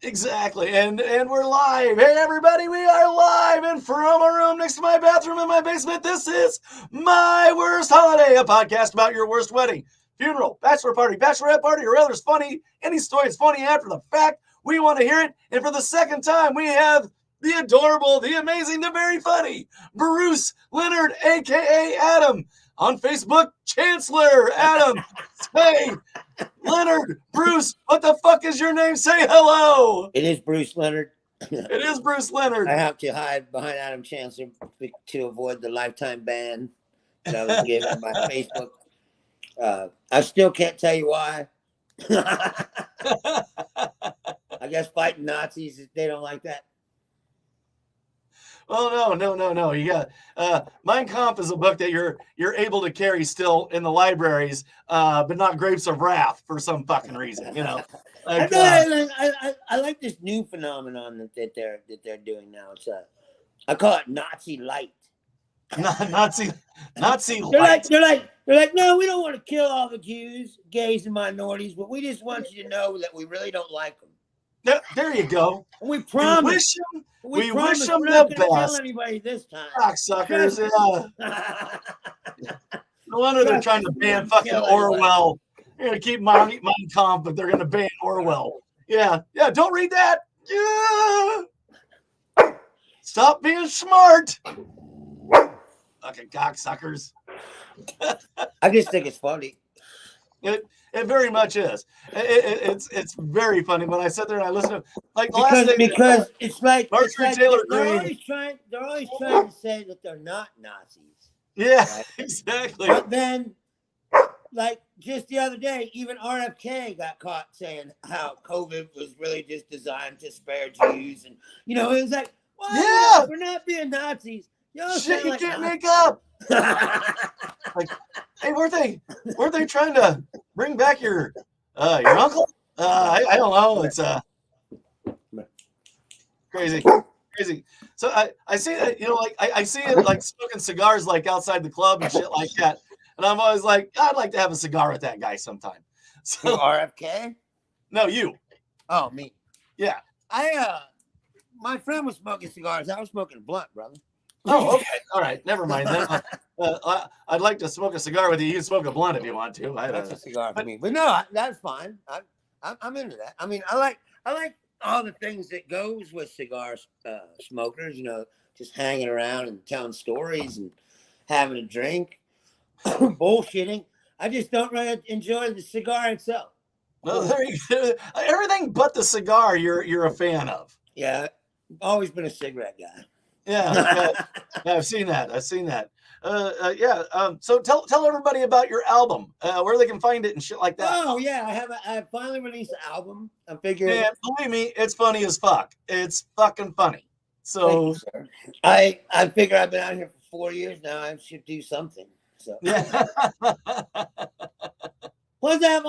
Exactly. And we're live. Hey everybody, we are live and from a room next to my bathroom in my basement. This is My Worst Holiday, a podcast about your worst wedding, funeral, bachelor party, bachelorette party, or others funny. Any story is funny after the fact. We want to hear it. And for the second time, we have the adorable, the amazing, the very funny Bruce Leonard, aka Adam. On Facebook, Chancellor Adam. Say Leonard, Bruce, what the fuck is your name? Say hello. It is Bruce Leonard. It is Bruce Leonard. I have to hide behind Adam Chancellor to avoid the lifetime ban that I was given by Facebook. I still can't tell you why. I guess fighting Nazis, they don't like that. Oh no! You got Mein Kampf is a book that you're able to carry still in the libraries, but not Grapes of Wrath for some fucking reason. You know, like, I like this new phenomenon that they're doing now. It's I call it Nazi light. Nazi They're light. like, no, we don't want to kill all the Jews, gays, and minorities, but we just want you to know that we really don't like them. There you go. And we promise. We wish them we're not the gonna best. Kill anybody this time. Cocksuckers. No wonder they're trying to ban fucking Orwell. They're gonna keep Mein Kampf, but they're gonna ban Orwell. Yeah. Don't read that. Yeah. Stop being smart. Fucking cocksuckers. I just think it's funny. It very much is. It's very funny when I sit there and I listen to like the last day because it's like Marjorie Taylor Greene. They're always trying to say that they're not Nazis. Yeah, right? Exactly. But then, like just the other day, even RFK got caught saying how COVID was really just designed to spare Jews, and it was like, well, yeah, we're not being Nazis. Shit, you can't make up. Like, hey, weren't they trying to bring back your uncle? I don't know. It's crazy. So I see that, I see it like smoking cigars like outside the club and shit like that, and I'm always like, I'd like to have a cigar with that guy sometime. So RFK? No, you. Oh, me. Yeah. My friend was smoking cigars. I was smoking a blunt, brother. Oh, okay. All right. Never mind then. I'd like to smoke a cigar with you. You can smoke a blunt if you want to. That's a cigar for me. But no, that's fine. I'm into that. I mean, I like all the things that goes with cigar smokers, just hanging around and telling stories and having a drink, bullshitting. I just don't really enjoy the cigar itself. Well, there you go. Everything but the cigar you're a fan of. Yeah, always been a cigarette guy. Yeah, I've seen that. So tell everybody about your album, where they can find it and shit like that. Oh yeah, I have finally released an album. I'm figuring. Man, believe me, it's funny as fuck. It's fucking funny. So you, I figure I've been out here for 4 years now. I should do something. So yeah. Plus, I have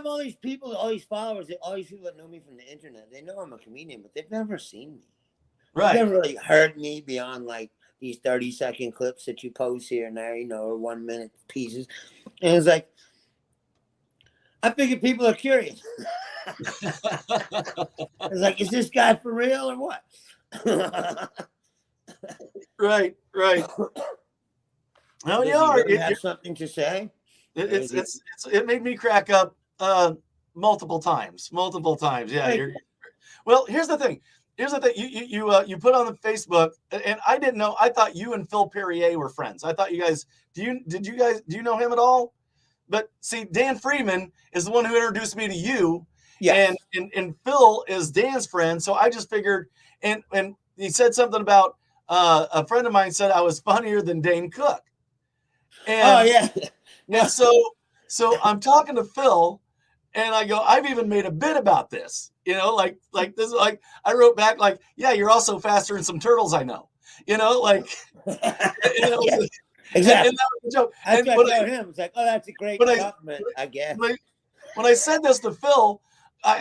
all these people, all these followers, all these people that know me from the internet. They know I'm a comedian, but they've never seen me. Right. They've never really heard me beyond like these 30-second clips that you post here and there, or 1 minute pieces. And it's like, I figured people are curious. It's like, is this guy for real or what? Right. No, you are. You have something to say? It made me crack up multiple times. Yeah. Well, here's the thing. You put on the Facebook, and I didn't know. I thought you and Phil Perrier were friends. I thought you guys. Do you know him at all? But see, Dan Freeman is the one who introduced me to you. Yeah. And Phil is Dan's friend. So I just figured, and he said something about a friend of mine said I was funnier than Dane Cook. And, and so I'm talking to Phil, and I go, I've even made a bit about this. Like this is like I wrote back like, yeah, you're also faster than some turtles I know. Yeah, exactly. And that was a joke. I told him, it's like, oh, that's a great compliment, I guess. When I said this to Phil, I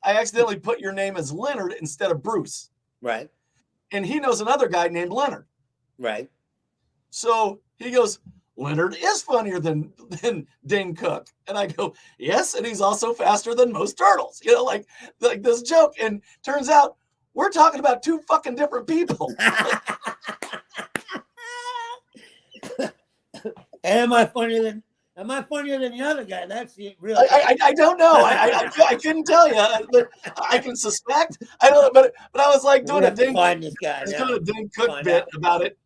accidentally put your name as Leonard instead of Bruce. Right. And he knows another guy named Leonard. Right. So he goes, Leonard is funnier than Dane Cook. And I go, yes, and he's also faster than most turtles. You know, like this joke. And turns out we're talking about two fucking different people. And am I funnier than the other guy? That's the real. I don't know. I couldn't tell you. But I can suspect. I don't know. But I was like doing a Dane Cook bit about it.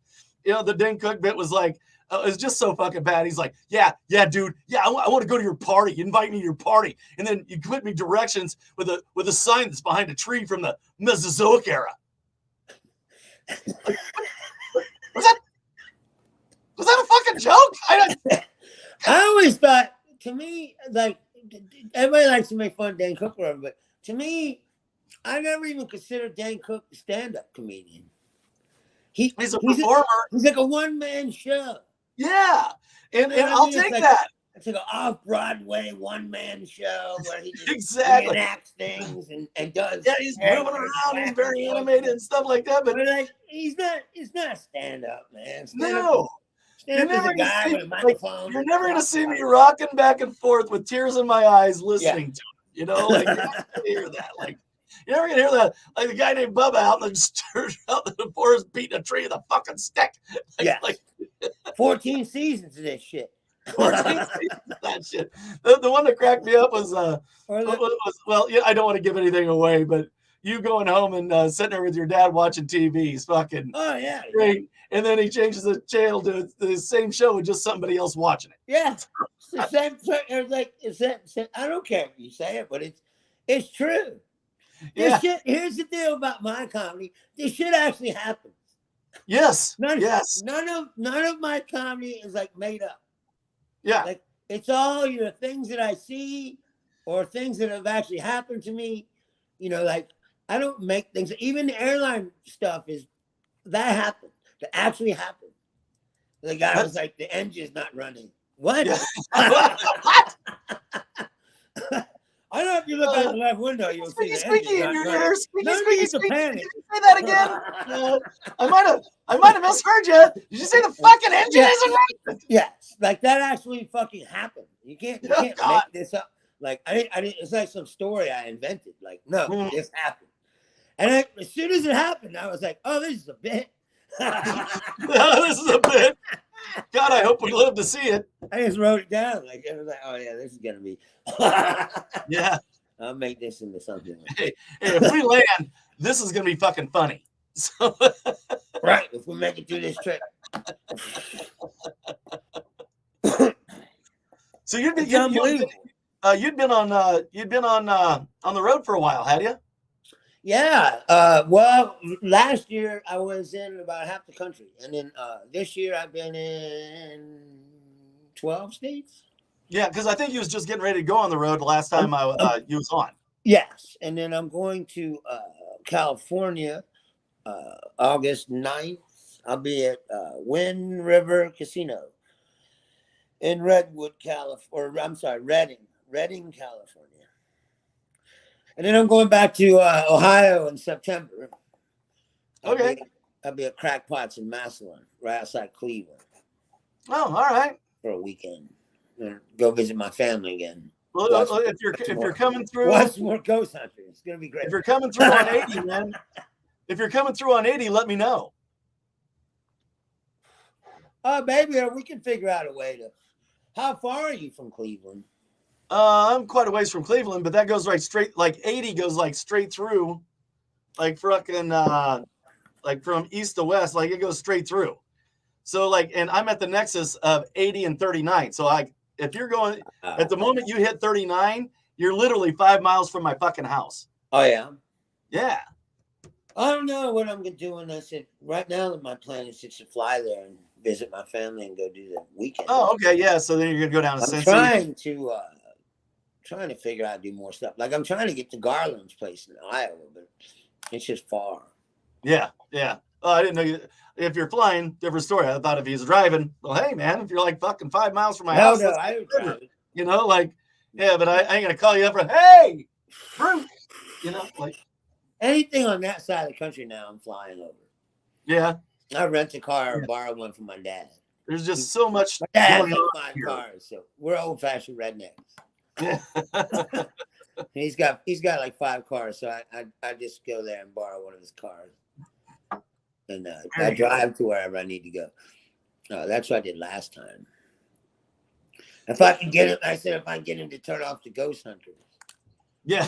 You know, the Dane Cook bit was like, it's just so fucking bad. He's like, yeah, dude. Yeah, I want to go to your party. You invite me to your party. And then you put me directions with a sign that's behind a tree from the Mesozoic era. Was that a fucking joke? I always thought, to me, like, everybody likes to make fun of Dane Cook, but to me, I never even considered Dane Cook a stand-up comedian. He's a performer. He's like a one-man show. Yeah, and I'll take that. It's like an off-Broadway one-man show where he just exactly reenacts things and does. Yeah, he's moving around. He's very animated and stuff like that. But like, he's not stand-up, man. No. You're never going to see me rocking back and forth with tears in my eyes listening to it. You know, like you're never going to hear that. Like you're never going to hear that. Like the guy named Bubba out in the forest beating a tree with a fucking stick. Like 14 seasons of this shit. 14 seasons of that shit. The one that cracked me up was well, yeah, I don't want to give anything away, but you going home and sitting there with your dad watching TV is fucking great. And then he changes the channel to the same show with just somebody else watching it. Yeah, it's the same. It's like I don't care if you say it, but it's true. This shit. Here's the deal about my comedy. This shit actually happens. Yes. None of my comedy is like made up. Yeah. Like it's all either things that I see or things that have actually happened to me. You know, like I don't make things. Even the airline stuff that happened. That actually happened. The guy was like, the engine's not running. What? Yeah. What? I know if you look out the left window, you'll see the engine's not running. Squeaky. Did you say that again? I might have misheard you. Did you say the fucking engine isn't running? Yes, like that actually fucking happened. You can't make this up. Like I didn't. It's like some story I invented. Like no, this happened. And as soon as it happened, I was like, oh, this is a bit. This is a bit. God, I hope we live to see it. I just wrote it down. Like I was like, oh yeah, this is gonna be. Yeah, I'll make this into something. Hey, if we land, this is gonna be fucking funny. So right, if we make it through this trip. So you'd been on the road for a while, had you? Yeah. Well, last year I was in about half the country, and then this year I've been in 12 states. Yeah, because I think you was just getting ready to go on the road the last time you was on. Yes, and then I'm going to California August 9th. I'll be at Wind River Casino in Redding, California. And then I'm going back to Ohio in September. Okay. I'll be at Crackpots in Massillon, right outside Cleveland. Oh, all right. For a weekend. Go visit my family again. Well, if you're coming through, watch some more ghost hunting. It's gonna be great. If you're coming through on 80, man. If you're coming through on 80, let me know. Maybe we can figure out a way to. How far are you from Cleveland? I'm quite a ways from Cleveland, but that goes right straight. Like 80 goes like straight through, like fucking like from east to west. Like it goes straight through. So like, and I'm at the nexus of 80 and 39. So if you're going at the moment you hit 39, you're literally 5 miles from my fucking house. Oh yeah. Yeah. I don't know what I'm gonna do when I said right now that my plan is just to fly there and visit my family and go do the weekend. Oh, okay, yeah. So then you're gonna go down to Cincy. Trying to figure out how to do more stuff. Like I'm trying to get to Garland's place in Iowa, but it's just far. Yeah. Oh, I didn't know if you're flying, different story. I thought if he's driving, well, hey man, if you're like fucking 5 miles from my house, no, I would drive. You know, like, yeah, but I ain't gonna call you up for hey, Bruce. You know, like anything on that side of the country now, I'm flying over. Yeah. I rent a car or borrow one from my dad. There's just so much My dad has going on like 5 here. cars, so we're old-fashioned rednecks. Yeah. He's got like 5 cars, so I just go there and borrow one of his cars, and I drive to wherever I need to go. That's what I did last time. If I can get him, I said if I can get him to turn off the ghost hunters. Yeah.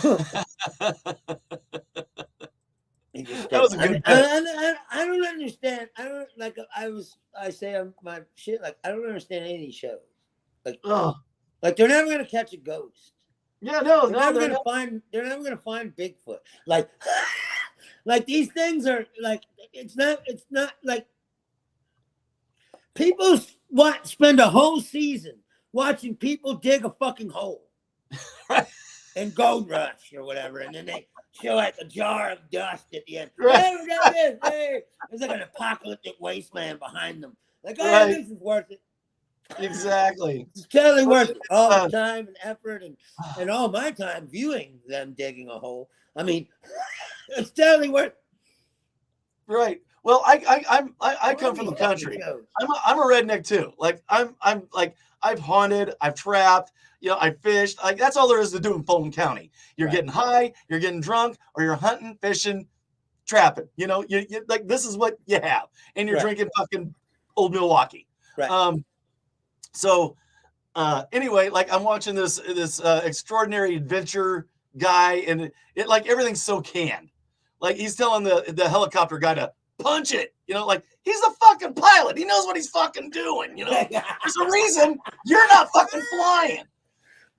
He just That was a good I don't understand. I don't like. I say on my shit. Like I don't understand any of these shows. Like they're never gonna catch a ghost. Yeah, no, They're never gonna find Bigfoot. Like, like these things are like. It's not like people spend a whole season watching people dig a fucking hole. Right. And Gold Rush or whatever, and then they show like a jar of dust at the end. Right. Hey, we got this. Hey, there's like an apocalyptic wasteland behind them. Like, oh, Right. this is worth it. Exactly. It's totally worth it. All the time and effort and all my time viewing them digging a hole. I mean, it's totally worth it. Right. Well, I come from the country. I'm a redneck too. Like I'm like I've haunted, I've trapped, I fished. Like that's all there is to do in Fulton County. You're getting high, you're getting drunk, or you're hunting, fishing, trapping. You like this is what you have, and you're drinking fucking Old Milwaukee. Right. So anyway, like I'm watching this extraordinary adventure guy, and it like everything's so canned. Like he's telling the helicopter guy to punch it, like he's the fucking pilot. He knows what he's fucking doing, There's a reason you're not fucking flying.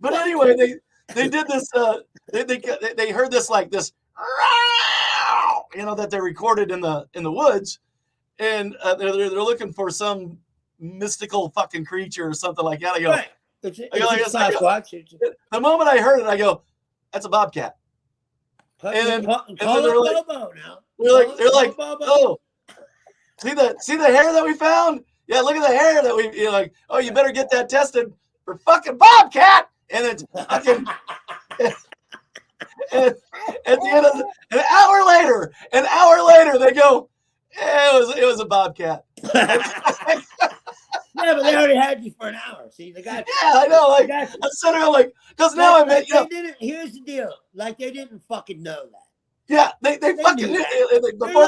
But anyway, they did this, they heard this like this, that they recorded in the woods, and they're looking for some mystical fucking creature or something like that. I go, the moment I heard it, I go, that's a bobcat. And then they're like, oh, see the hair that we found? Yeah, look at the hair that we. You're like, oh, you better get that tested for fucking bobcat. And it's fucking. And at the end of an hour later, they go, it was a bobcat. Yeah, but they already had you for an hour. See, the guy. Yeah, I know. Like I'm sitting there, like, because now I met you. Here's the deal. Like they didn't fucking know that. Yeah, they fucking knew it. Before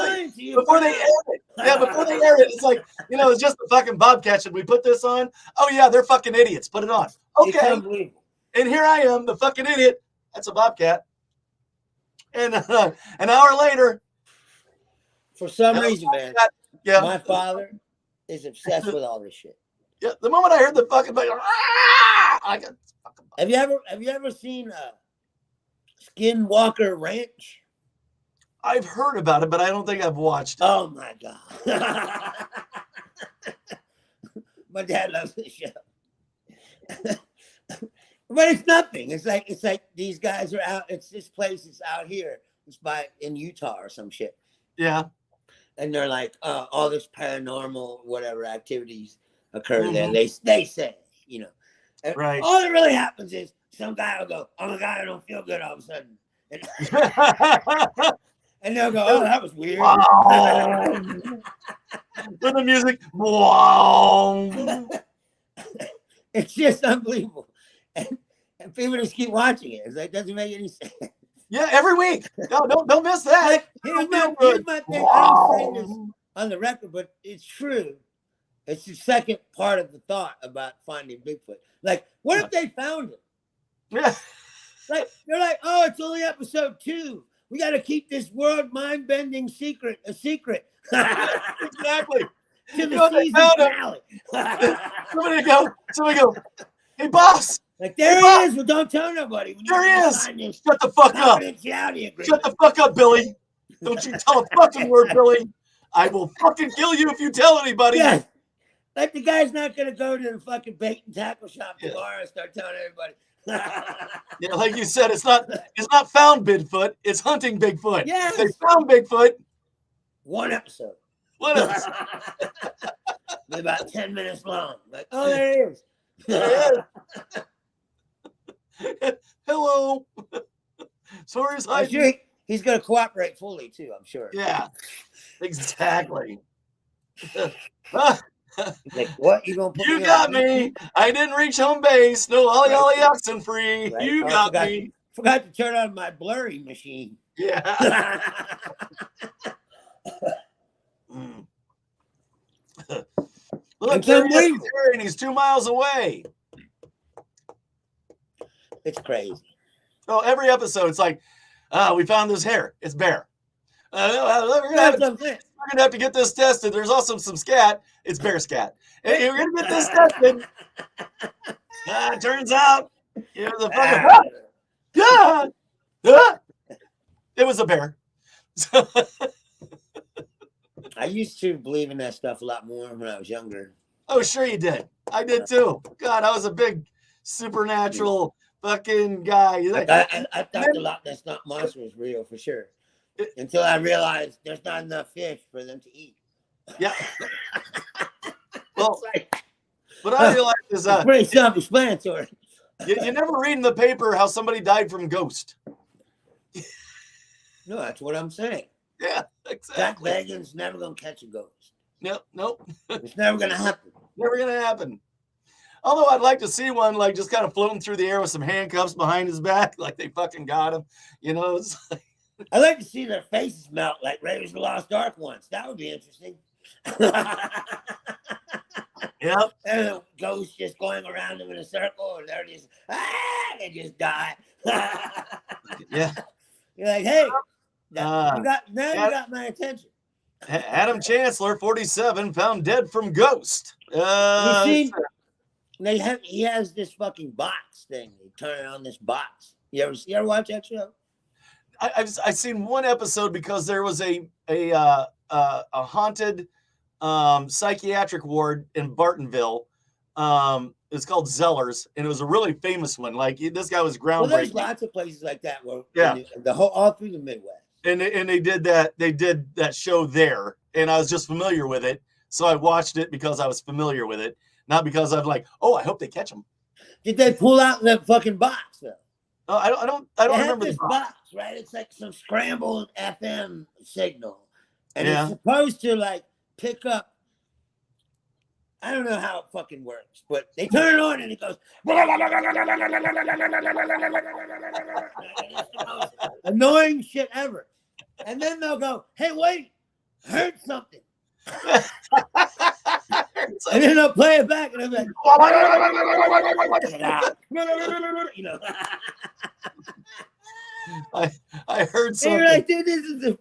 they aired it. Yeah, before they aired it, it's like, it's just the fucking bobcat. Should we put this on? Oh yeah, they're fucking idiots. Put it on. Okay. And here I am, the fucking idiot. That's a bobcat. And an hour later, for some reason, man, my father is obsessed with all this shit. Yeah, the moment I heard the fucking I got fucking. Have you ever seen Skinwalker Ranch? I've heard about it, but I don't think I've watched it. Oh my god. My dad loves this show. But it's nothing. It's like these guys are out. It's this place is out here. It's in Utah or some shit. Yeah. And they're like, all this paranormal whatever activities occur there. They say, right. All that really happens is some guy will go, oh my god, I don't feel good all of a sudden. And they'll go, oh, that was weird. Wow. With the music. Wow. It's just unbelievable. And people just keep watching it. It's like, doesn't make any sense. Yeah, every week. No, don't miss that. Like, here's my thing. Wow. I don't say this on the record, but it's true. It's the second part of the thought about finding Bigfoot. Like, what if they found him? Yeah. Like, they're like, oh, it's only episode 2. We got to keep this world mind-bending secret a secret. Exactly. To the season finale. Somebody go, hey, boss. Like, there he is. Well, don't tell nobody. There he is. Shut the fuck up. Shut the fuck up, Billy. Don't you tell a fucking word, Billy. I will fucking kill you if you tell anybody. Yeah. Like, the guy's not going to go to the fucking bait and tackle shop tomorrow and start telling everybody. Yeah, like you said, it's not found Bigfoot, it's hunting Bigfoot. Yeah, they found Bigfoot. One episode. About 10 minutes long. Like, oh, there he is. There he is. Hello. Sorry, I'm sure he's going to cooperate fully too. I'm sure. Yeah, exactly. Like, what? You gonna put You me got on me. YouTube? I didn't reach home base. No ollie Right. ollie oxen free. Right? You Oh, got me. forgot to turn on my blurry machine. Yeah. Mm. Look, It's there he is. He's unbelievable. here and he's 2 miles away. It's crazy. Oh, every episode, it's like, we found this hair. It's bear. We're That's what I'm saying. gonna have to get this tested. There's also some scat. It's bear scat. And we're gonna get this tested. It turns out it was a fucking it was a bear. I used to believe in that stuff a lot more when I was younger. Oh, sure you did. I did too. God, I was a big supernatural fucking guy. I thought the Loch Ness Monster was real for sure. Until I realized there's not enough fish for them to eat. Yeah. Well, what I realized is it's pretty self-explanatory. you never read in the paper how somebody died from ghost. No, that's what I'm saying. Yeah, exactly. Jack Bagan's never gonna catch a ghost. Nope. It's never gonna happen. Never gonna happen. Although I'd like to see one like just kind of floating through the air with some handcuffs behind his back, like they fucking got him. You know, it's like... I like to see their faces melt like Raiders of the Lost Ark once. That would be interesting. Yep. And the ghosts just going around them in a circle, and they're just they just die. Yeah. You're like, hey, you got my attention. Adam Chancellor, 47, found dead from ghost. You see, he has this fucking box thing. They turn it on this box. You ever watch that show? I've seen one episode because there was a haunted psychiatric ward in Bartonville. It's called Zellers, and it was a really famous one. Like this guy was groundbreaking. Well, there's lots of places like that where all through the Midwest. And they did that show there, and I was just familiar with it, so I watched it because I was familiar with it, not because I'm like, oh, I hope they catch him. Did they pull out the fucking box though? I don't remember this the box. Right? It's like some scrambled FM signal, and it's supposed to like pick up. I don't know how it fucking works, but they turn it on and it goes. Annoying shit ever. And then they'll go, "Hey, wait, I heard something." And then they'll play it back, and I'm like, "Get out," you know. I heard something. You're like, dude, this is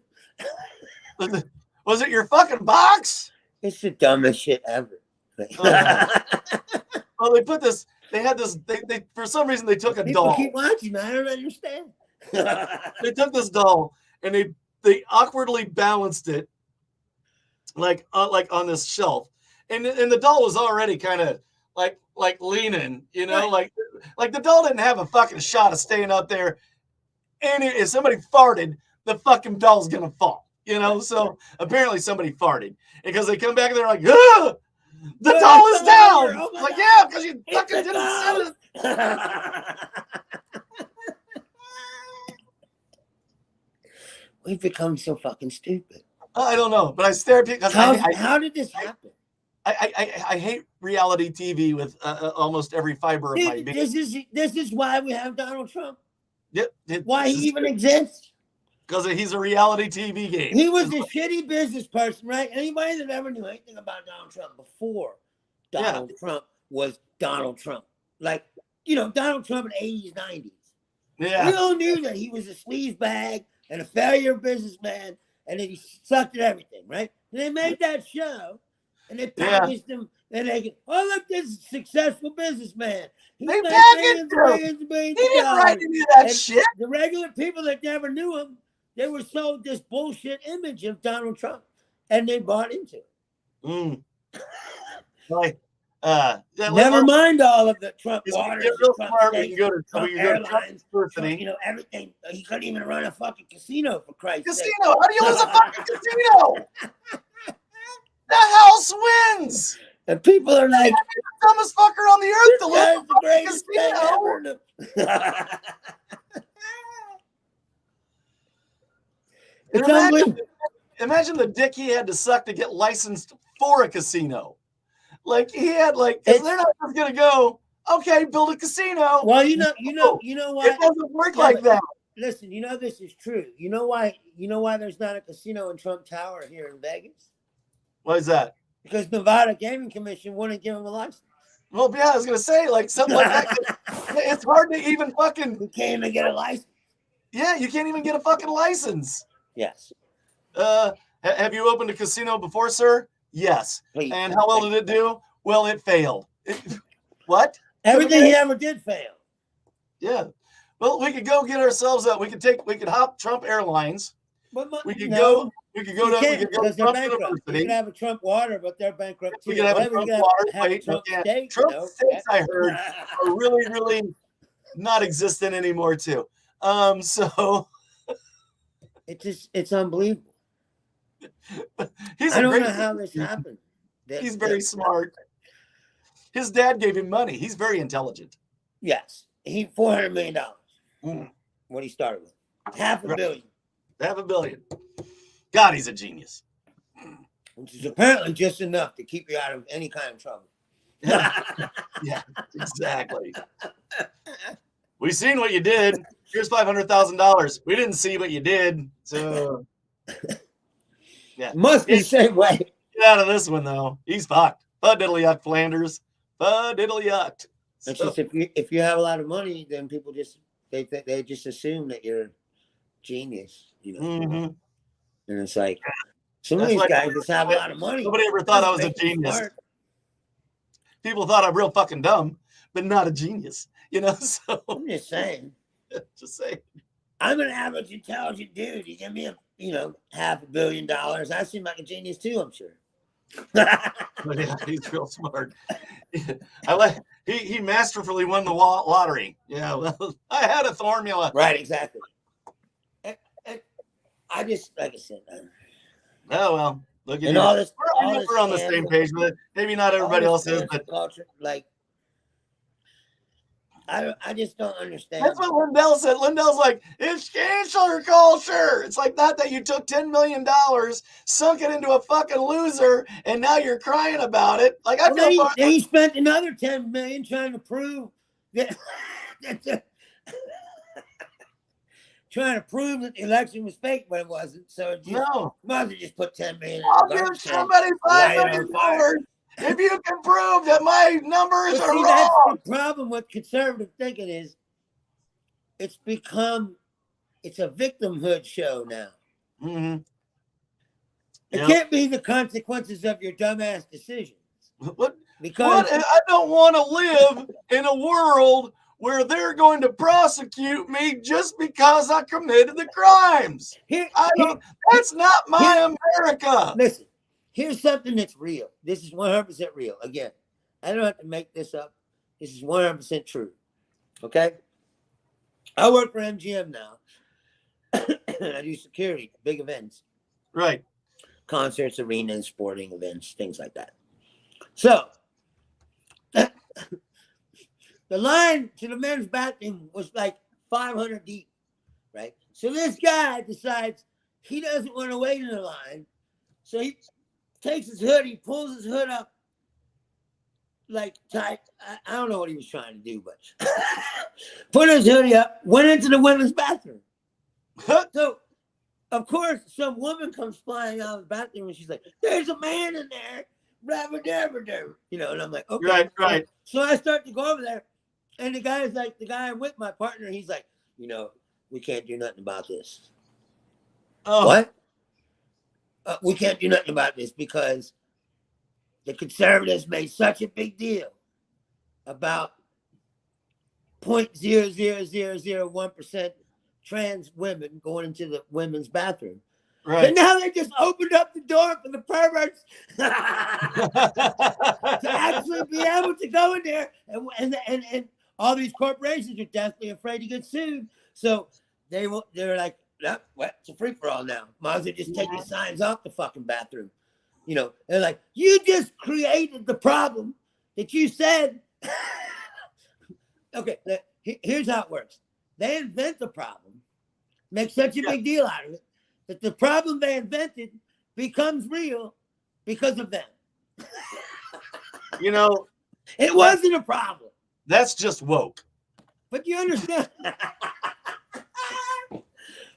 was it your fucking box? It's the dumbest shit ever. Well, they put this. They had this. They for some reason they took a People doll. keep watching. I don't understand. They took this doll and they awkwardly balanced it like on this shelf, and the doll was already kind of like leaning, you know, Right. like the doll didn't have a fucking shot of staying up there. And if somebody farted, the fucking doll's gonna fall, you know. So apparently somebody farted because they come back and they're like, "Ah, the doll is down." Oh Like, God. yeah, because you fucking didn't set it. We've become so fucking stupid. I don't know, but I stare at people because How did this happen? I hate reality TV with almost every fiber of my being. This is why we have Donald Trump. Yep, Why he even exists. Because he's a reality TV game. He was a shitty business person, right? Anybody that ever knew anything about Donald Trump before Donald Trump was Donald Trump. Like, you know, Donald Trump in the 80s, 90s. Yeah. We all knew that he was a sleaze bag and a failure businessman and that he sucked at everything, right? And they made that show and they packaged him and they go, oh, look, this is a successful businessman. He They made packaged millions him. and millions He of didn't dollars. write any of that And shit. the regular people that never knew him, they were sold this bullshit image of Donald Trump and they bought into it. Like, Never mind all of the Trump waters, get real Trump smart. We states, can go to Trump we can go to Trump Airlines, University. you know, everything. He couldn't even run a fucking casino for Christ's sake. Casino. How do you lose a fucking casino? The house wins. And people are like, the dumbest fucker on the earth to "This lose guy's the greatest thing ever." It's unbelievable. Imagine the dick he had to suck to get licensed for a casino. Like he had because they're not just gonna go, okay, build a casino. Well, you know why it doesn't work like that. Listen, this is true. You know why there's not a casino in Trump Tower here in Vegas? Why is that? Because Nevada Gaming Commission wouldn't give him a license. Well, yeah, I was gonna say something like that. It's hard to even fucking. You can't even get a license. Yeah, you can't even get a fucking license. Yes. Have you opened a casino before, sir? Yes. Please. And how well did it do? Well, it failed. What? Everything he ever did fail. Yeah. Well, we could go get ourselves we could hop Trump Airlines. We could go to Trump University. We could have a Trump water, but they're bankrupt too. We could have a Trump water. Trump steak, Trump steaks, I heard, are really, really not existent anymore too. So it's unbelievable. I don't know how this happened. He's very smart. His dad gave him money. He's very intelligent. Yes. He $400 million. What he started with. $500 million. $500 million. God, he's a genius. Which is apparently just enough to keep you out of any kind of trouble. Yeah, exactly. We seen what you did. Here's $500,000. We didn't see what you did. So yeah. Must be the same way. Get out of this one though. He's fucked. Fud-diddly-yuck, Flanders. Fud-diddly-yuck. It's just if you have a lot of money, then people just they just assume that you're a genius, Mm-hmm. And it's like some of these guys just have a lot of money. Nobody ever thought I was a genius. Smart. People thought I'm real fucking dumb, but not a genius. So I'm just saying. Just saying. I'm an average intelligent dude. You give me $500 million. I seem like a genius too, I'm sure. Yeah, he's real smart. He masterfully won the lottery. Yeah, well, I had a formula. Right, exactly. And I just, like I said. Oh well, look at you. All this, we're on the same page with it. Maybe not everybody else is, but culture, like I just don't understand. That's what Lindell said. Lindell's like, it's cancel culture. It's like, not that you took $10 million, sunk it into a fucking loser, and now you're crying about it. Like, I feel he spent another $10 million trying to prove that trying to prove that the election was fake, but it wasn't. So it just might as well just put $10 million. I'll give somebody $5 million. If you can prove that my numbers are wrong. That's the problem with conservative thinking is it's a victimhood show now. Mm-hmm. It can't be the consequences of your dumbass decisions. Because I don't want to live in a world where they're going to prosecute me just because I committed the crimes. That's not my America. Listen. Here's something that's real. This is 100% real. Again, I don't have to make this up. This is 100% true. Okay? I work for MGM now. I do security, big events. Right. Concerts, arenas, sporting events, things like that. So, the line to the men's bathroom was like 500 deep, right? So this guy decides he doesn't want to wait in the line. So he takes his hood, he pulls his hood up like tight. I don't know what he was trying to do, but put his hoodie up, went into the women's bathroom. So, of course, some woman comes flying out of the bathroom and she's like, there's a man in there. And I'm like, okay. Right. So I start to go over there, and the guy I'm with, my partner, he's like, we can't do nothing about this. Oh. What? We can't do nothing about this because the conservatives made such a big deal about 0.00001% trans women going into the women's bathroom. Right. And now they just opened up the door for the perverts to actually be able to go in there. And all these corporations are definitely afraid to get sued. So they're like, it's a free-for-all now. Might as well just take the signs off the fucking bathroom. They're like, you just created the problem that you said. Okay, here's how it works. They invent the problem, make such a big deal out of it, that the problem they invented becomes real because of them. You know, It wasn't a problem. that's just woke. But you understand?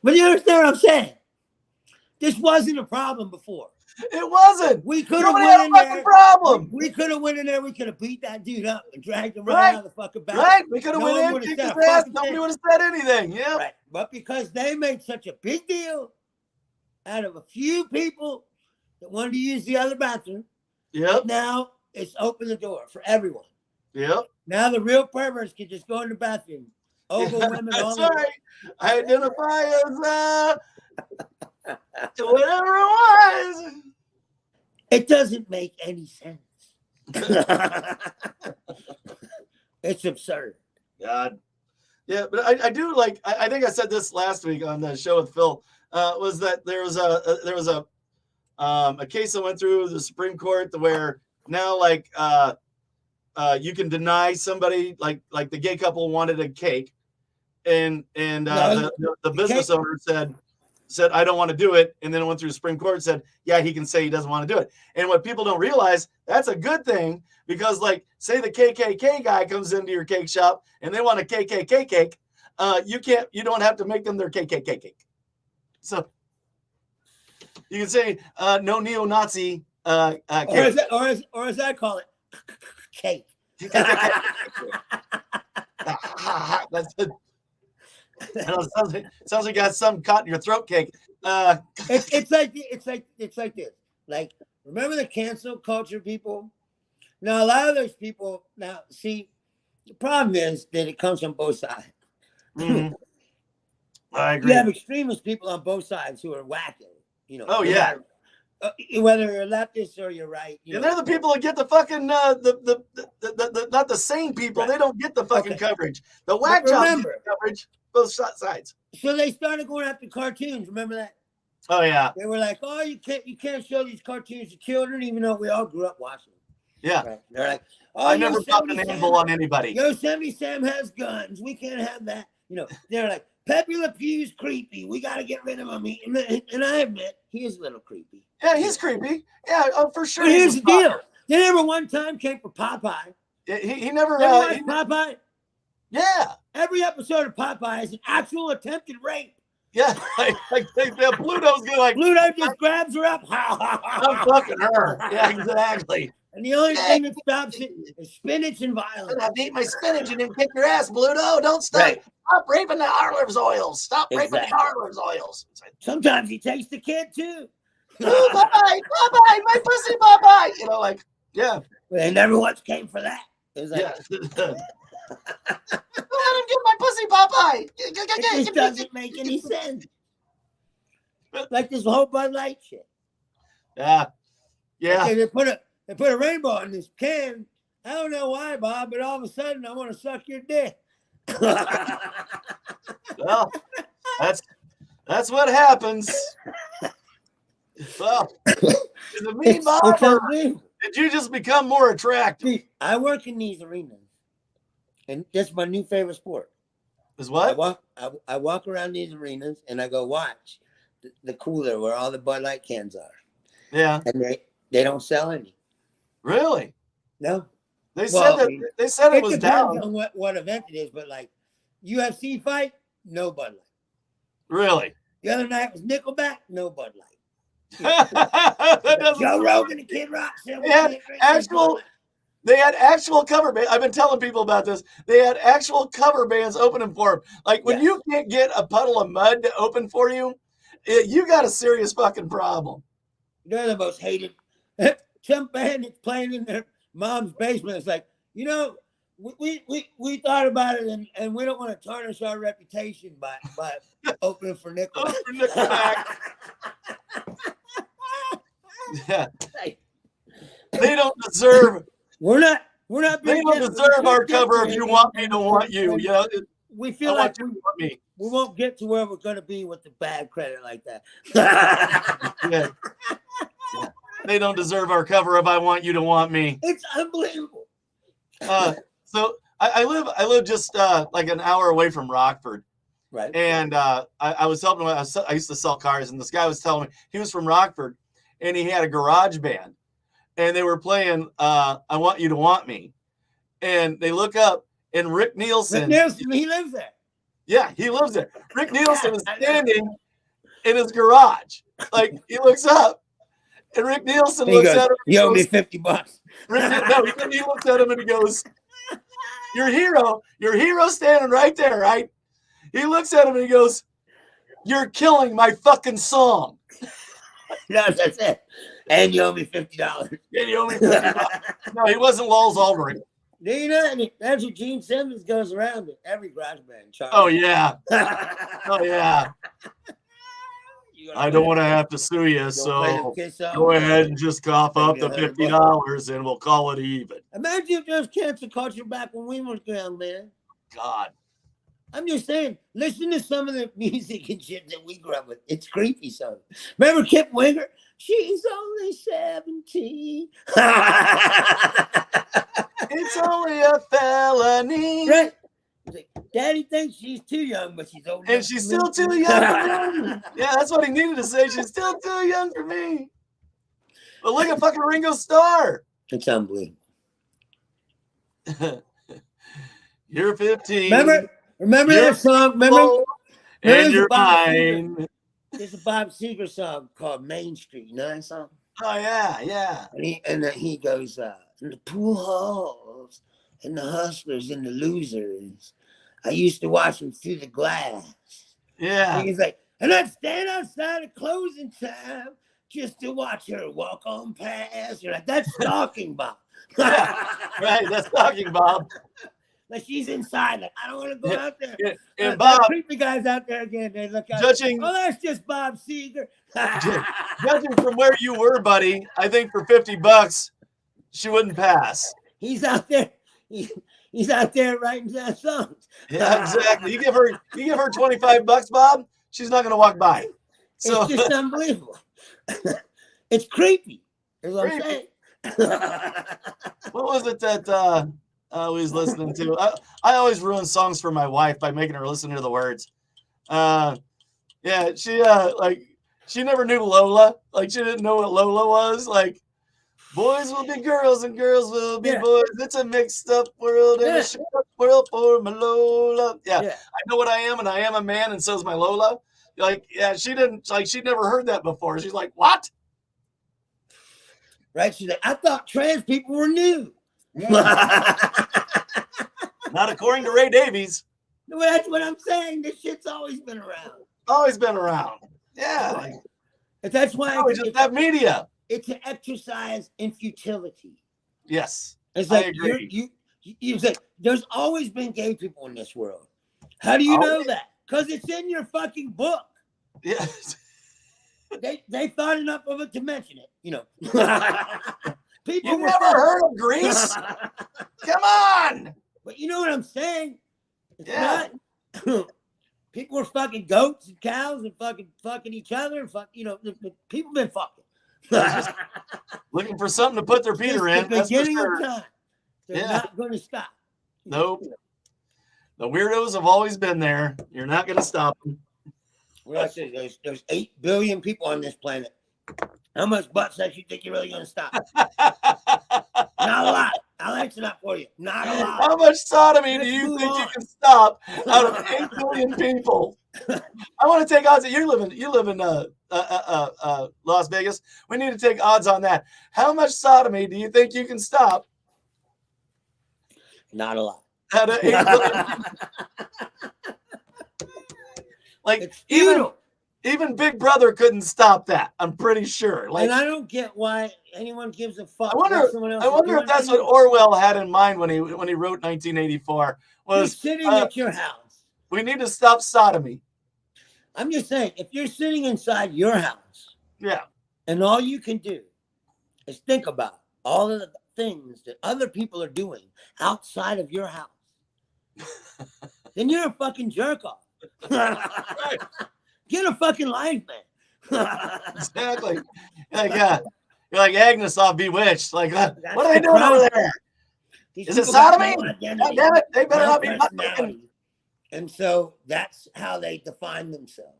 But you understand what I'm saying? This wasn't a problem before. It wasn't. We could have Nobody went had a in fucking there. problem. We could have went in there. We could have beat that dude up and dragged him right Right. out of the fucking bathroom. Right? We could have No one went in, would have kicked said his a ass. fucking Nobody thing. would have said anything. Yeah. Right. But because they made such a big deal out of a few people that wanted to use the other bathroom, Yep. now it's opened the door for everyone. Yep. Now the real perverts can just go in the bathroom. Ogle women, all That's the right. I identify as whatever it was. It doesn't make any sense. It's absurd. God. Yeah, but I do like. I think I said this last week on the show with Phil. Was that there was a case that went through the Supreme Court where now like you can deny somebody like the gay couple wanted a cake, and the business owner said I don't want to do it, and then it went through the Supreme Court and said yeah he can say he doesn't want to do it. And what people don't realize, that's a good thing, because like say the KKK guy comes into your cake shop and they want a KKK cake, you don't have to make them their KKK cake. So you can say no neo-Nazi cake. Or as I call it, cake. That's it. Sounds like you got some caught in your throat cake. It's like this. Like, remember the cancel culture people? Now a lot of those people see the problem is that it comes from both sides. Mm-hmm. I agree. You have extremist people on both sides who are whacking. You know. Oh yeah. Whether you're leftist or you're right. And they're the people that get the fucking the not the sane people. Right. They don't get the fucking coverage. The whack jobs get the coverage. Both sides. So they started going after cartoons. Remember that? Oh yeah. They were like, "Oh, you can't show these cartoons to children," even though we all grew up watching them. Yeah. Right. They're like, "Oh, I never popped an anvil on anybody. Yosemite Sam has guns. We can't have that." You know, they're like, "Pepe Le Pew's creepy. We got to get rid of him." And I admit, he is a little creepy. Yeah, he's creepy. Yeah, for sure. But here's the deal: they never one time came for Popeye. He never. Popeye. Yeah. Every episode of Popeye is an actual attempted rape. Yeah, like Pluto's gonna like. Pluto just grabs her up. I'm fucking her. Yeah, exactly. And the only thing that stops it is spinach and violence. I've eaten my spinach and then kick your ass, Pluto. Don't stop. Right. Stop raping the olive oils. Stop raping the olive oils. Sometimes he takes the kid too. Oh, Popeye, my pussy, Popeye. You know, like, yeah. But they never once came for that. It was like, yeah. Let him get my pussy, Popeye. It just doesn't make any sense. Like this whole Bud Light shit. Yeah. Yeah. Okay, they put a rainbow in this can. I don't know why, Bob, but all of a sudden I want to suck your dick. Well, that's what happens. Well, is it me, Bob? Did you just become more attractive? See, I work in these arenas, and that's my new favorite sport. Is what? I walk around these arenas and I go watch the cooler where all the Bud Light cans are. Yeah. And they don't sell any. Really? No. They said it was down. On what event it is, but like UFC fight, no Bud Light. Really? The other night was Nickelback, no Bud Light. Joe Rogan and Kid Rock said they had actual cover bands. I've been telling people about this. They had actual cover bands opening for them. Like when you can't get a puddle of mud to open for you, you got a serious fucking problem. They're the most hated. Some band that's playing in their mom's basement. It's like, you know, we thought about it and we don't want to tarnish our reputation by opening for Nickelback. Yeah. They don't deserve. We're not. They don't deserve our cover if you want me to want you. You know, we feel like we won't get to where we're going to be with the bad credit like that. Yeah. They don't deserve our cover if I want you to want me. It's unbelievable. So I live just like an hour away from Rockford. Right. And I was helping him. I used to sell cars, and this guy was telling me he was from Rockford, and he had a garage band. and they were playing I Want You to Want Me. And they look up, and Rick Nielsen, he lives there. Yeah, he lives there. Rick Nielsen is standing in his garage. Like, he looks up, and Rick Nielsen looks at him. You owe me $50. He looks at him and he goes, your hero standing right there, right? He looks at him and he goes, you're killing my fucking song. No, that's it. And you owe me $50. And you owe me $50. No, he wasn't Lowell's Aldering. Do you know? That's what Gene Simmons goes around with every garage band. Oh, yeah. Oh, yeah. I don't want to have to sue you, so go ahead and just cough up the $50 and we'll call it even. Imagine if there's cancel culture back when we were down there. God. I'm just saying, listen to some of the music and shit that we grew up with. It's creepy, son. Remember Kip Winger? She's only 17. It's only a felony. Right. Like, Daddy thinks she's too young, but she's old. And she's still too young for me. Yeah, that's what he needed to say. She's still too young for me. But look at fucking Ringo Starr. It's unbelievable. You're 15. Remember that song? Remember? And you're mine. There's a Bob Seger song called Main Street. You know that song? Oh, yeah, yeah. And he goes, in the pool halls and the hustlers and the losers, I used to watch them through the glass. Yeah. And he's like, and I'd stand outside at closing time just to watch her walk on past. You're like, that's stalking, Bob. Right, that's stalking, Bob. Like she's inside, like, I don't want to go out there. Yeah. And Bob, creepy guys out there again, they look out. Judging, oh, that's just Bob Seger. Judging from where you were, buddy, I think for $50, she wouldn't pass. He's out there. He's out there writing down songs. Yeah, exactly. You give her $25, Bob, she's not going to walk by. So it's just unbelievable. It's creepy. Is what I'm saying. What was it that I was listening to? I always ruin songs for my wife by making her listen to the words. Yeah, she never knew Lola. Like, she didn't know what Lola was. Like, boys will be girls and girls will be boys. It's a mixed up world and a shook up world for my Lola. Yeah, I know what I am, and I am a man, and so's my Lola. Like, yeah, she didn't, like, she'd never heard that before. She's like, what? Right? She's like, I thought trans people were new. Not according to Ray Davies. Well, that's what I'm saying. This shit's always been around. Always been around. Yeah. Like, that's why we just have media. It's an exercise in futility. Yes. It's like I agree. You say there's always been gay people in this world. How do you know that? Because it's in your fucking book. Yeah. They thought enough of it to mention it, you know. People You've never heard of Greece? Come on. But you know what I'm saying? It's not. People were fucking goats and cows and fucking each other and the people been fucking. Looking for something to put their Peter in. That's for sure. Time. They're not going to stop. Nope. The weirdos have always been there. You're not going to stop them. What I say, there's 8 billion people on this planet. How much butt sex you think you're really going to stop? Not a lot. I'll answer that for you. Not a lot. How much sodomy do you think you can stop out of 8 billion people? I want to take odds. You live in Las Vegas. We need to take odds on that. How much sodomy do you think you can stop? Not a lot. Out of 8 billion. Like, even Big Brother couldn't stop that. I'm pretty sure. Like, and I don't get why anyone gives a fuck. I wonder if that's what Orwell had in mind when he wrote 1984. Was you're sitting at your house. We need to stop sodomy. I'm just saying, if you're sitting inside your house, and all you can do is think about all of the things that other people are doing outside of your house, then you're a fucking jerk off. Right. Get a fucking life, man. Exactly. You're like Agnes off Bewitched. Like, what are they doing over there? Is it sodomy? God damn it. They better not be. And so that's how they define themselves.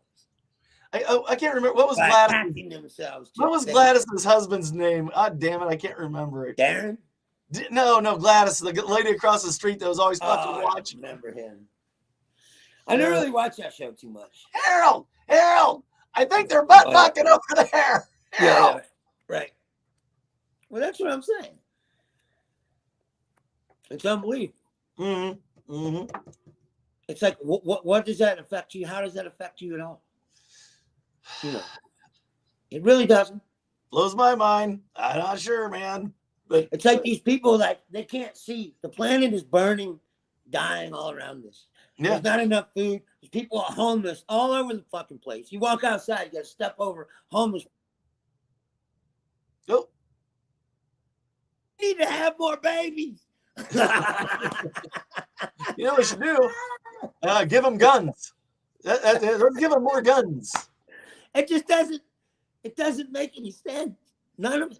I can't remember what was by Gladys. attacking themselves. What was Gladys's husband's name? God damn it, I can't remember it. Darren? No, Gladys, the lady across the street that was always fucking I watching. remember him. I don't really watch that show too much. Harold, I think they're butt fucking over there. Yeah, right. Well, that's what I'm saying. It's unbelievable. Mm-hmm. Mm-hmm. It's like, what does that affect you? How does that affect you at all? You know, it really doesn't. Blows my mind. I'm not sure, man. But it's like these people that they can't see. The planet is burning, dying all around us. Yeah. There's not enough food. There's people are homeless all over the fucking place. You walk outside, you got to step over homeless. Oh. You need to have more babies. You know what we should do? Give them guns. Let's give them more guns. It just doesn't. It doesn't make any sense. None of it.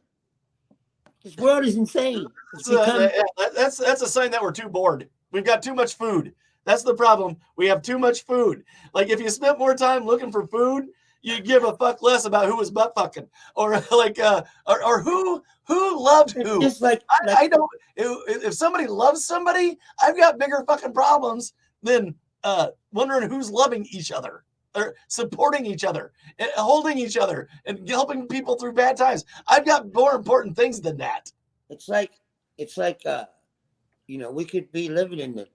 This world is insane. That's a sign that we're too bored. We've got too much food. That's the problem. We have too much food. Like if you spent more time looking for food, you give a fuck less about who was butt fucking or like or who loved who. Just like I don't. If somebody loves somebody, I've got bigger fucking problems than wondering who's loving each other or supporting each other and holding each other and helping people through bad times. I've got more important things than that. It's like you know, we could be living in the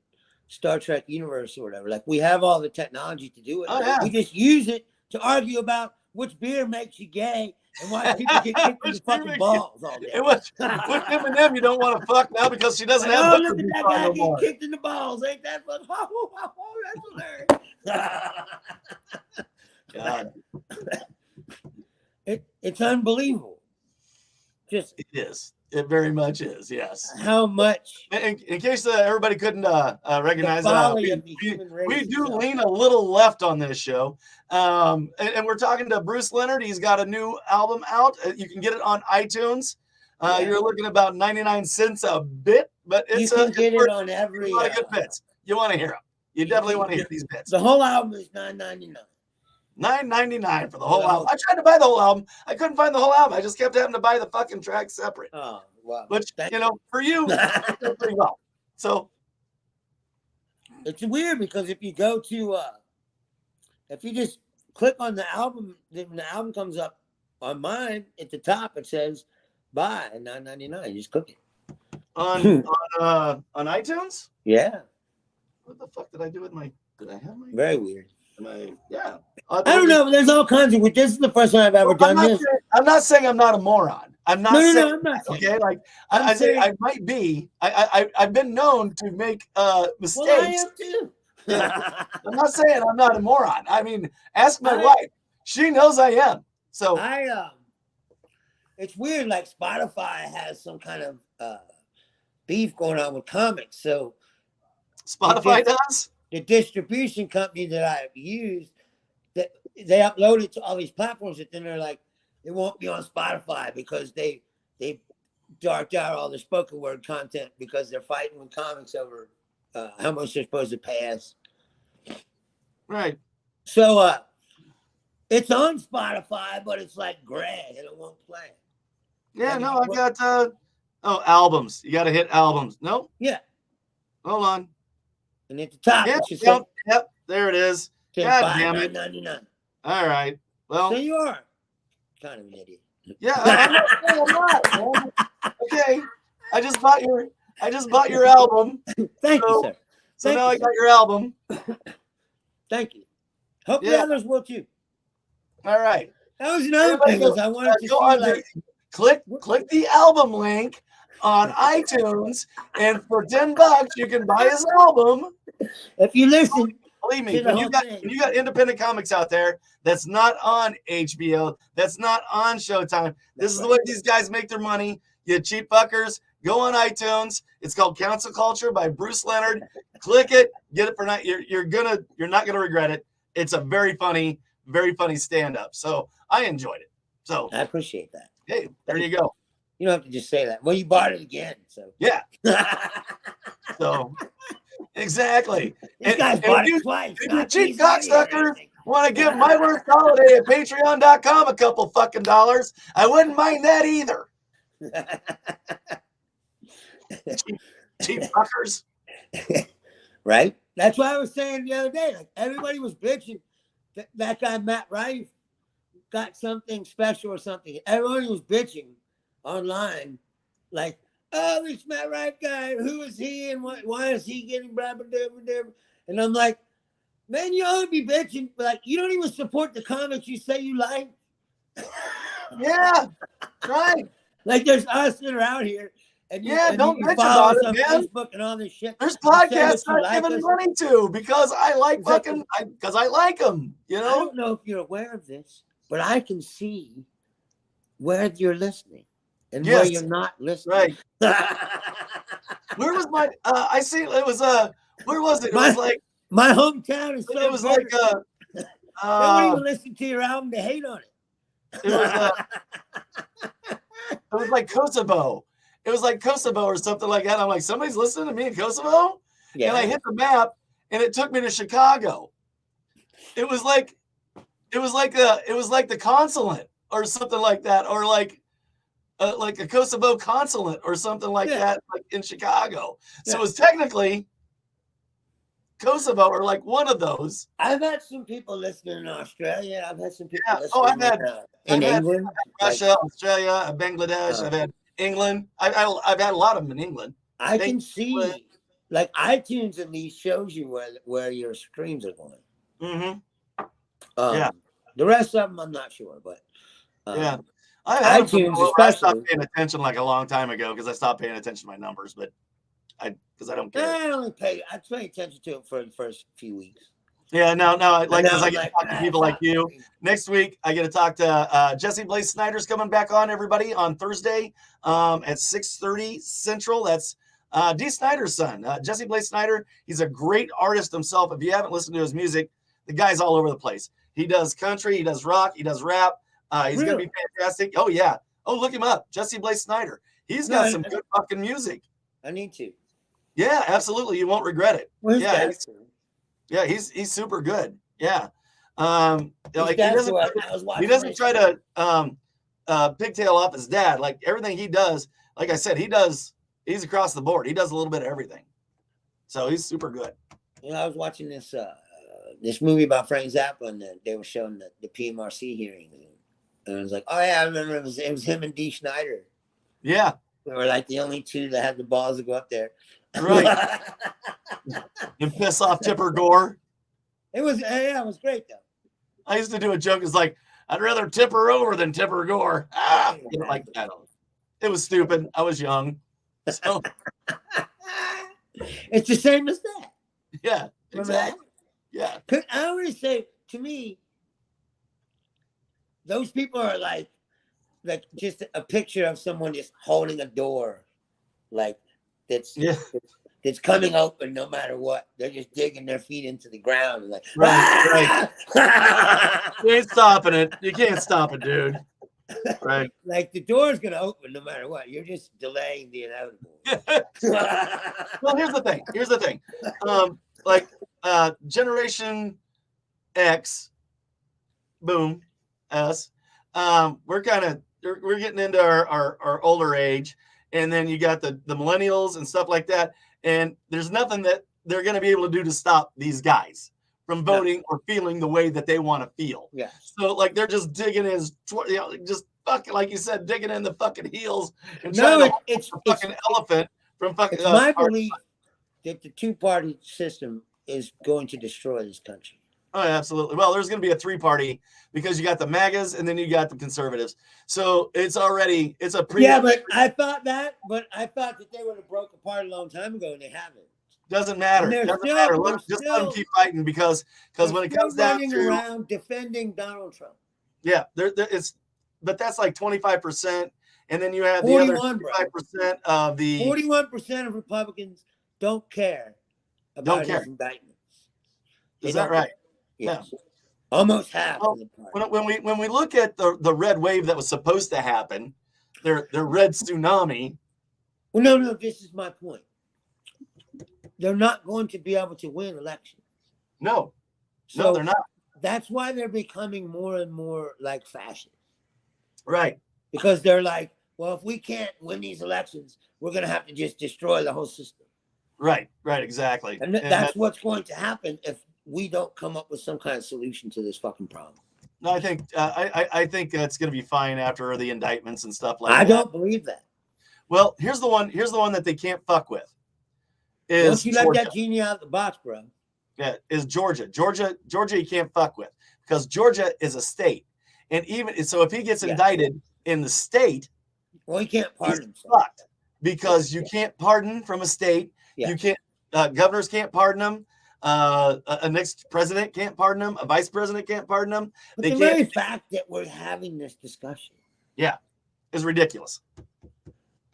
Star Trek universe or whatever. Like we have all the technology to do it. Oh, yeah. We just use it to argue about which beer makes you gay and why people get kicked in the fucking balls all day. With Eminem, you don't want to fuck now because she doesn't have. Oh, look at that guy getting kicked in the balls. Ain't that fun? That's hilarious. God, it's unbelievable. Just it is. It very much is. Yes. How much? In case everybody couldn't recognize we do lean a little left on this show, and we're talking to Bruce Leonard. He's got a new album out. You can get it on iTunes. You're looking about 99 cents a bit, but you can get it on every. A lot of good bits. You want to hear them. You definitely want to hear these bits. The whole album is $9.99. $9.99 for the whole album. I tried to buy the whole album. I couldn't find the whole album. I just kept having to buy the fucking tracks separate. Oh, wow. Which, you know, for you, it's pretty well. So it's weird because if you go to if you just click on the album, then the album comes up on mine at the top, it says buy at $9.99. You just click it. On iTunes? Yeah. What the fuck did I do with my very weird. Yeah. I don't know. There's all kinds of. This is the first time I've ever done this. I'm not saying I'm not a moron. I'm not saying. No, I'm not saying. Okay, like I say I might be. I've been known to make mistakes. Well, I am too. I'm not saying I'm not a moron. I mean, ask my wife. She knows I am. So it's weird. Like Spotify has some kind of beef going on with comics. So Spotify does. The distribution company that I use, that they upload it to all these platforms, and then they're like, it won't be on Spotify because they darked out all the spoken word content because they're fighting with comics over how much they're supposed to pay us. Right. So it's on Spotify, but it's like gray and it won't play. Yeah, no, I got albums. You got to hit albums. No? Yeah. Hold on. And at the top, yep, there it is. God damn it. $9.99. All right. Well, so you are kind of an idiot. Yeah, I'm not. Okay. I just bought your album. Thank you, sir. So now I got your album. Thank you. Hope the others will too. All right. That was another thing. I wanted to see, click the album link on iTunes, and for $10 you can buy his album. If you listen, believe me, when you got independent comics out there that's not on HBO, that's not on Showtime. This is the way these guys make their money. You cheap fuckers, go on iTunes. It's called Council Culture by Bruce Leonard. Click it, get it for night. You're not gonna regret it. It's a very funny stand-up. So I enjoyed it. So I appreciate that. Hey, there you go. You don't have to just say that. Well, you bought it again, so yeah. So exactly. These guys bought it twice. If you're a cheap cocksucker, Want to give my worst holiday at patreon.com a couple fucking dollars? I wouldn't mind that either. Cheap fuckers. Right? That's why I was saying the other day, like everybody was bitching that guy Matt Rife got something special or something. Everyone was bitching online, like, oh, this Matt Rife guy, who is he and why is he getting blah, blah, blah, blah. And I'm like, man, you ought to be bitching, but like, you don't even support the comics you say you like. Yeah, right. Like there's us that are out here. And don't you bitch follow about us it, on man. Facebook and all this shit. There's You say podcasts what you I'm like giving us. money to because I like Exactly. because I like them. You I know. don't know if you're aware of this, but I can see where you're listening and where Yes. you're not listening. Right. Where was my? I see. It was where was it? It was like my hometown is so. It was like they won't even listen to your album to hate on it. It was like Kosovo. It was like Kosovo or something like that. I'm like, somebody's listening to me in Kosovo? Yeah. And I hit the map and it took me to Chicago. It was like the consulate or something like that, or like a Kosovo consulate or something like that, like in Chicago. So it was technically Kosovo or like one of those. I've had some people listening in Australia. I've had some people listening I've had England, Russia, Australia, Bangladesh. I've had England. I've had a lot of them in England. I can see, like iTunes at least shows you where your streams are going. Mm-hmm. The rest of them I'm not sure, but iTunes especially. I stopped paying attention like a long time ago because I stopped paying attention to my numbers, but because I don't care. I pay attention to it for the first few weeks. Yeah, no, like because I get to talk to people like you. Next week, I get to talk to Jesse Blaze Snyder's coming back on, everybody, on Thursday at 6:30 Central. That's D. Snyder's son, Jesse Blaze Snyder. He's a great artist himself. If you haven't listened to his music, the guy's all over the place. He does country, he does rock, he does rap. He's going to be fantastic. Oh, yeah. Oh, look him up. Jesse Blaze Snyder. He's got some good fucking music. I need to. Yeah, absolutely. You won't regret it. He's super good. Yeah. Like he doesn't try to pigtail off his dad. Like everything he does, like I said, he's across the board. He does a little bit of everything. So he's super good. You know, I was watching this movie about Frank Zappa, and they were showing the PMRC hearings. And I was like, oh yeah, I remember it was him and D. Snyder. Yeah. They were like the only two that had the balls to go up there. Right. And piss off Tipper Gore. It was great though. I used to do a joke. It's like, I'd rather tip her over than Tipper Gore. Like that. It was stupid. I was young. So it's the same as that. Yeah, exactly. Yeah. I always say, to me, those people are like just a picture of someone just holding a door, like that's coming open no matter what. They're just digging their feet into the ground and like, right. You ain't stopping it. You can't stop it, dude. Right. Like the door's gonna open no matter what. You're just delaying the inevitable. Well, here's the thing. Like Generation X, boom, us. We're getting into our older age, and then you got the millennials and stuff like that. And there's nothing that they're going to be able to do to stop these guys from voting or feeling the way that they want to feel. Yeah. So like they're just digging in, just fucking, like you said, digging in the fucking heels and trying to it's the fucking elephant from fucking. It's my belief that the two-party system is going to destroy this country. Oh, absolutely. Well, there's going to be a three-party because you got the MAGAs and then you got the conservatives. So it's a pre. Yeah, but I thought that they would have broke apart a long time ago, and they haven't. Doesn't matter. Doesn't matter. Just let them keep fighting because when it comes down to around defending Donald Trump. Yeah, but that's like 25%, and then you have the other 25% of the 41% of Republicans don't care about his indictments. Is that right? Yes. Yeah. Almost half. Well, when we look at the red wave that was supposed to happen, their red tsunami. Well, no, this is my point. They're not going to be able to win elections. No, they're not. that's why they're becoming more and more like fascists. Right. Because they're like, well, if we can't win these elections, we're going to have to just destroy the whole system. Right. Exactly. And that's what's going to happen if we don't come up with some kind of solution to this fucking problem. No, I think I think that's going to be fine after the indictments and stuff like that. I don't believe that. Well, here's the one that they can't fuck with. Don't you let that genie out of the box, bro? Yeah, is Georgia. Georgia, you can't fuck with because Georgia is a state. And even so, if he gets indicted in the state, well, he can't pardon himself. Fucked because you can't pardon from a state. Yeah. You can't, governors can't pardon them. A next president can't pardon them. A vice president can't pardon them. But the very fact that we're having this discussion, is ridiculous.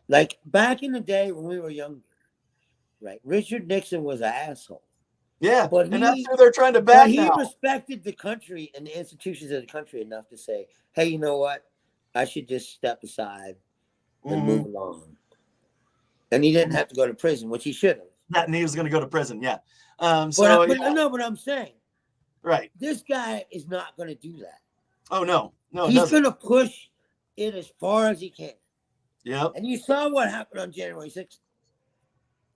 Like back in the day when we were younger, right? Richard Nixon was an asshole. Yeah, but and that's who they're trying to back now. He respected the country and the institutions of the country enough to say, hey, you know what? I should just step aside and move along. And he didn't have to go to prison, which he should have. And he was going to go to prison, yeah. But I'm saying. Right. This guy is not going to do that. Oh, no. He's going to push it as far as he can. Yep. And you saw what happened on January 6th.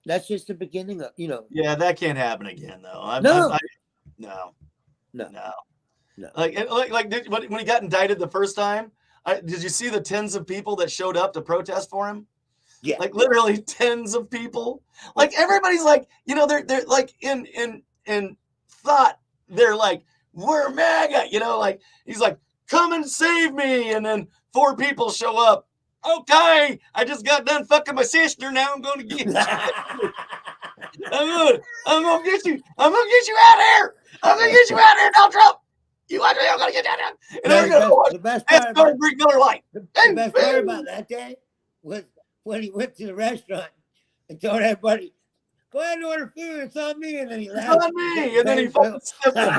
That's just the beginning of, Yeah, that can't happen again, though. No. Like when he got indicted the first time, did you see the tens of people that showed up to protest for him? Yeah. Like literally tens of people. Like everybody's like, they're like in thought, they're like, we're MAGA, like he's like, come and save me. And then 4 people show up. Okay, I just got done fucking my sister. Now I'm going to get you. I'm gonna get you. I'm gonna get you out of here. I'm gonna get you out of here, Donald Trump. I'm gonna get you out of here. And they're gonna watch the best part about Green Miller Lite. The best part about that day was when he went to the restaurant and told everybody, "Go ahead and order food. It's on me." And then he laughed. It's on me. And then he fucking stepped him.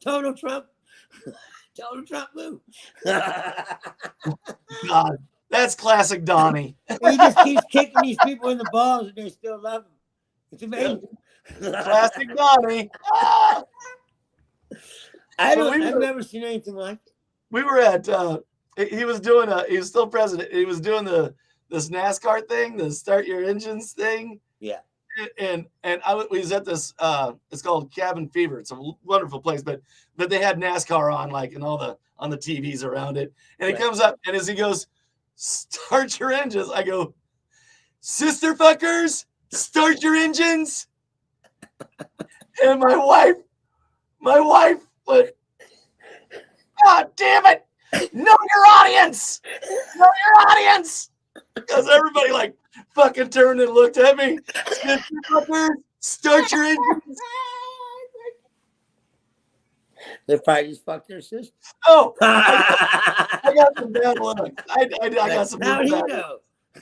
Donald Trump move. God, that's classic Donnie. He just keeps kicking these people in the balls and they still love him. It's amazing. Classic Donnie. Ah! I've never seen anything like it. We were at he was still president. He was doing this NASCAR thing, the start your engines thing. Yeah. And we was at this it's called Cabin Fever. It's a wonderful place, but they had NASCAR on like and on the TVs around it. And he comes up and as he goes, start your engines. I go, sister fuckers, start your engines. And my wife went, God damn it. Know your audience. Know your audience. Because everybody like fucking turned and looked at me. Sister fuckers, start your engines. They probably just fucked their sister. Oh, I got some bad luck. I got some bad luck. Now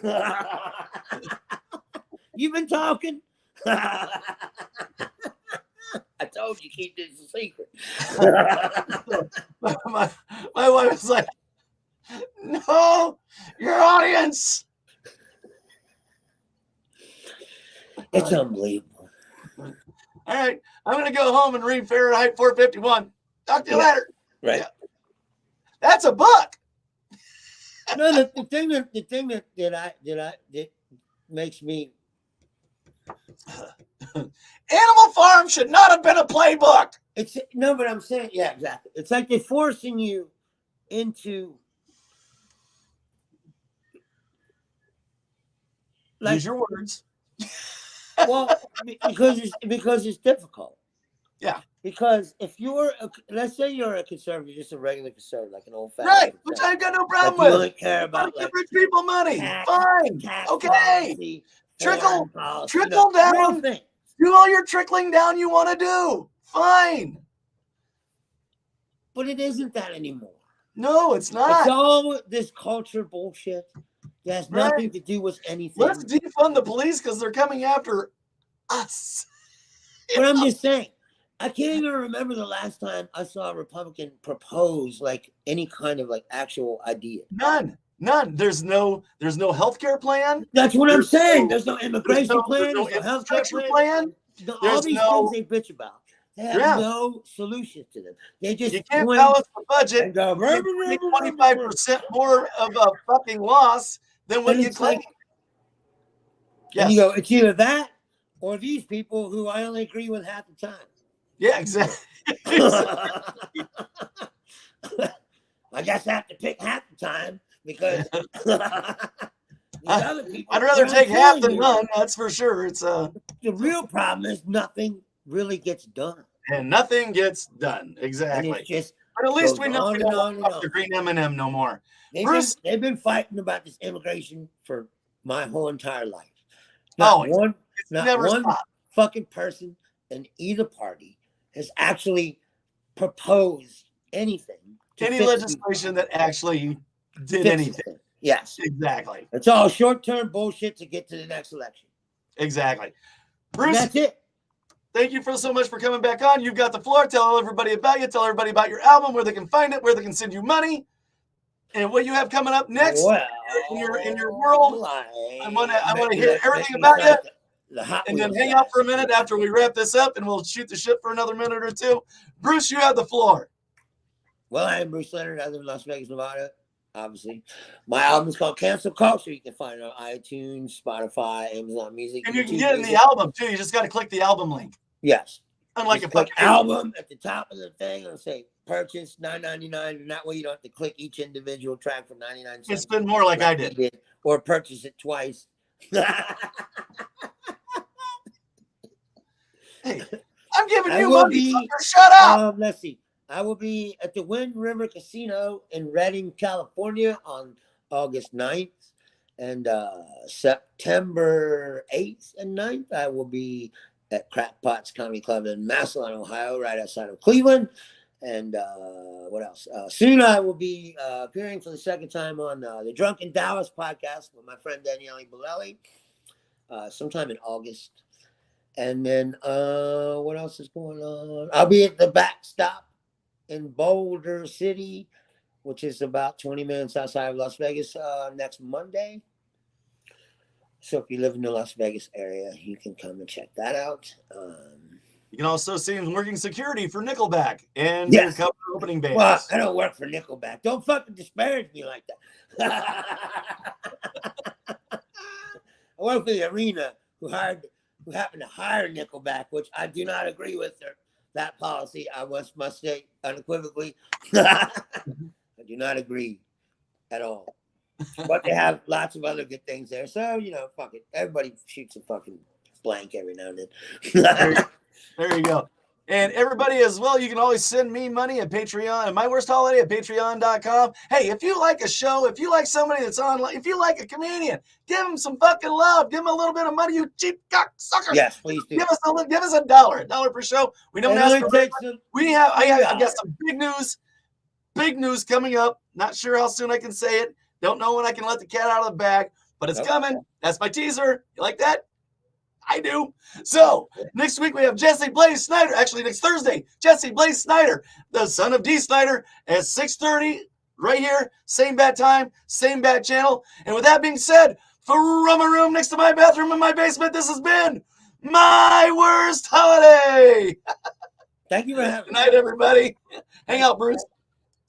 he knows. You've been talking. I told you keep this a secret. my wife was like, no, your audience. It's unbelievable. All right, I'm going to go home and read Fahrenheit 451. Talk to you later. Right. Yeah. That's a book. No, the thing that makes me. Animal Farm should not have been a playbook. But I'm saying, yeah, exactly. It's like they're forcing you into. Use your words. Well, because it's difficult. Yeah. Because if you're, let's say you're a conservative, just a regular conservative, like an old-fashioned, right, which I've got no problem with. You don't care about give rich people money. Fine. Okay. Policy, trickle policy, down. Do all your trickling down you want to do. Fine. But it isn't that anymore. No, it's not. It's all this culture bullshit. It has nothing to do with anything. Let's defund the police because they're coming after us. But I'm just saying, I can't even remember the last time I saw a Republican propose like any kind of like actual idea. None. There's no healthcare plan. That's what I'm saying. There's no immigration plan. There's no healthcare plan. All these things they bitch about. They have no solutions to them. They just you can't balance the budget and go, and make 25% more of a fucking loss than what you claim. Yes. And you go, it's either that or these people who I only agree with half the time. Yeah, exactly. I guess I have to pick half the time because other people, I'd rather take half than none. That's for sure. It's the real problem is nothing really gets done, and nothing gets done. Exactly. And it's just, but at least we know we don't want the green M&M no more. They've been fighting about this immigration for my whole entire life. Not one fucking person in either party has actually proposed anything. Any legislation that actually did anything. Yes. Exactly. It's all short-term bullshit to get to the next election. Exactly. Bruce, and that's it. Thank you so much for coming back on. You've got the floor. Tell everybody about you. Tell everybody about your album, where they can find it, where they can send you money, and what you have coming up next in your world. I want to hear everything about you. And then hang out for a minute after we wrap this up, and we'll shoot the shit for another minute or two. Bruce, you have the floor. Well, I am Bruce Leonard. I live in Las Vegas, Nevada, obviously. My album is called Cancel Culture. You can find it on iTunes, Spotify, Amazon Music. And you can get it in the album, too. You just got to click the album link. Yes. Unlike a click album at the top of the thing, it'll say purchase $9.99, and that way you don't have to click each individual track for 99 cents. It's been more like I did. Or purchase it twice. Hey, I'm giving you money. Shut up. Let's see. I will be at the Wind River Casino in Redding, California on August 9th. And September 8th and 9th, I will be at Crackpots Comedy Club in Massillon, Ohio, right outside of Cleveland. And what else? Soon I will be appearing for the second time on the Drunken Dallas podcast with my friend Daniele Bolelli sometime in August. And then what else is going on? I'll be at the Backstop in Boulder City, which is about 20 minutes outside of Las Vegas next Monday. So if you live in the Las Vegas area, you can come and check that out. You can also see him working security for Nickelback and cover opening bands. Well, I don't work for Nickelback. Don't fucking disparage me like that. I work for the arena who happened to hire Nickelback, which I do not agree with that policy. I must say unequivocally, I do not agree at all. But they have lots of other good things there. So, fuck it. Everybody shoots a fucking blank every now and then. There you go. And everybody as well, you can always send me money at Patreon, at My Worst Holiday at patreon.com. Hey, if you like a show, if you like somebody that's online, if you like a comedian, give them some fucking love. Give them a little bit of money, you cheap cocksucker. Yes, please do. Give us $1, $1 per show. We don't ask for it. I got some big news coming up. Not sure how soon I can say it. Don't know when I can let the cat out of the bag, but it's coming. That's my teaser. You like that? I do. So next week we have Jesse Blaze Snyder. Actually, next Thursday, Jesse Blaze Snyder, the son of D. Snyder, at 6:30 right here. Same bad time, same bad channel. And with that being said, from a room next to my bathroom in my basement, this has been My Worst Holiday. Thank you for having me. Good night, everybody. Hang out, Bruce.